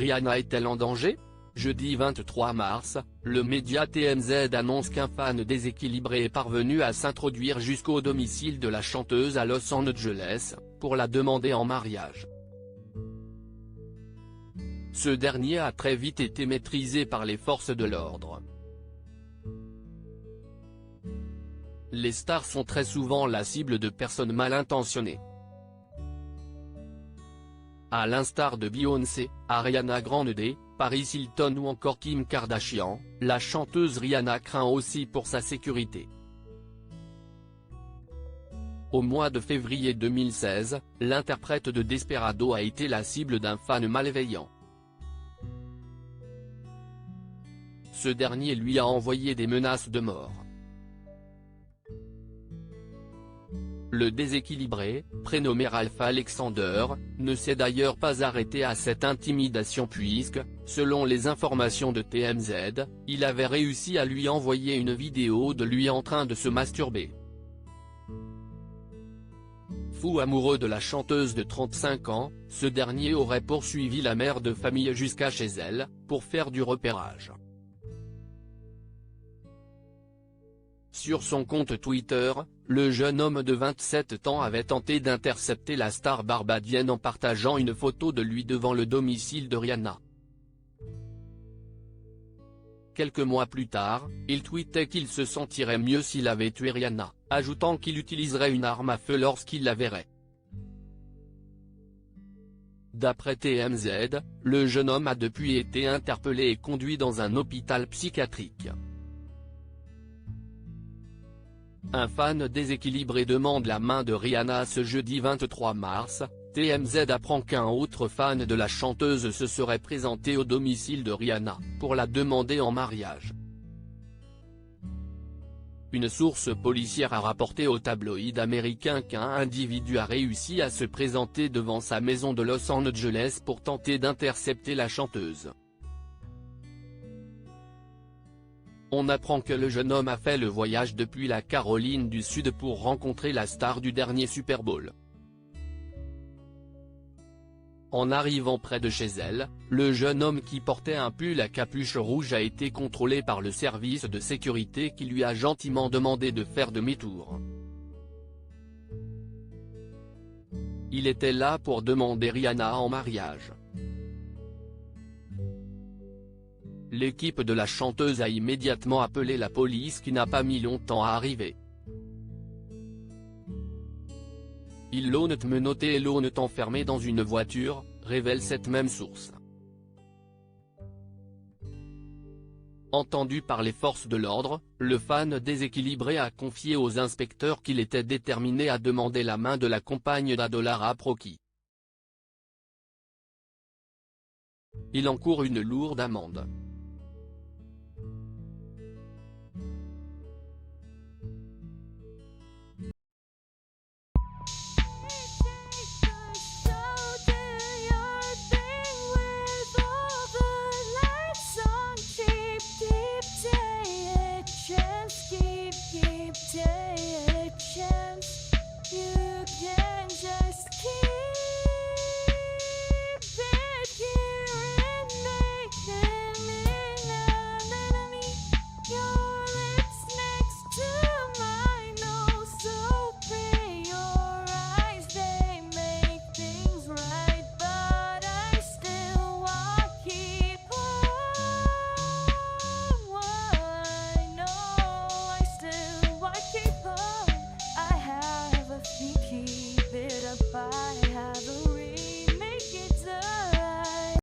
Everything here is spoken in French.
Rihanna est-elle en danger? Jeudi 23 mars, le média TMZ annonce qu'un fan déséquilibré est parvenu à s'introduire jusqu'au domicile de la chanteuse à Los Angeles, pour la demander en mariage. Ce dernier a très vite été maîtrisé par les forces de l'ordre. Les stars sont très souvent la cible de personnes mal intentionnées. À l'instar de Beyoncé, Ariana Grande, Paris Hilton ou encore Kim Kardashian, la chanteuse Rihanna craint aussi pour sa sécurité. Au mois de février 2016, l'interprète de Desperado a été la cible d'un fan malveillant. Ce dernier lui a envoyé des menaces de mort. Le déséquilibré, prénommé Ralph Alexander, ne s'est d'ailleurs pas arrêté à cette intimidation puisque, selon les informations de TMZ, il avait réussi à lui envoyer une vidéo de lui en train de se masturber. Fou amoureux de la chanteuse de 35 ans, ce dernier aurait poursuivi la mère de famille jusqu'à chez elle, pour faire du repérage. Sur son compte Twitter, le jeune homme de 27 ans avait tenté d'intercepter la star barbadienne en partageant une photo de lui devant le domicile de Rihanna. Quelques mois plus tard, il tweetait qu'il se sentirait mieux s'il avait tué Rihanna, ajoutant qu'il utiliserait une arme à feu lorsqu'il la verrait. D'après TMZ, le jeune homme a depuis été interpellé et conduit dans un hôpital psychiatrique. Un fan déséquilibré demande la main de Rihanna ce jeudi 23 mars, TMZ apprend qu'un autre fan de la chanteuse se serait présenté au domicile de Rihanna, pour la demander en mariage. Une source policière a rapporté au tabloïd américain qu'un individu a réussi à se présenter devant sa maison de Los Angeles pour tenter d'intercepter la chanteuse. On apprend que le jeune homme a fait le voyage depuis la Caroline du Sud pour rencontrer la star du dernier Super Bowl. En arrivant près de chez elle, le jeune homme qui portait un pull à capuche rouge a été contrôlé par le service de sécurité qui lui a gentiment demandé de faire demi-tour. Il était là pour demander Rihanna en mariage. L'équipe de la chanteuse a immédiatement appelé la police qui n'a pas mis longtemps à arriver. Ils l'ont menotté et l'ont enfermé dans une voiture, révèle cette même source. Entendu par les forces de l'ordre, le fan déséquilibré a confié aux inspecteurs qu'il était déterminé à demander la main de la compagne d'Adolara Proki. Il encourt une lourde amende.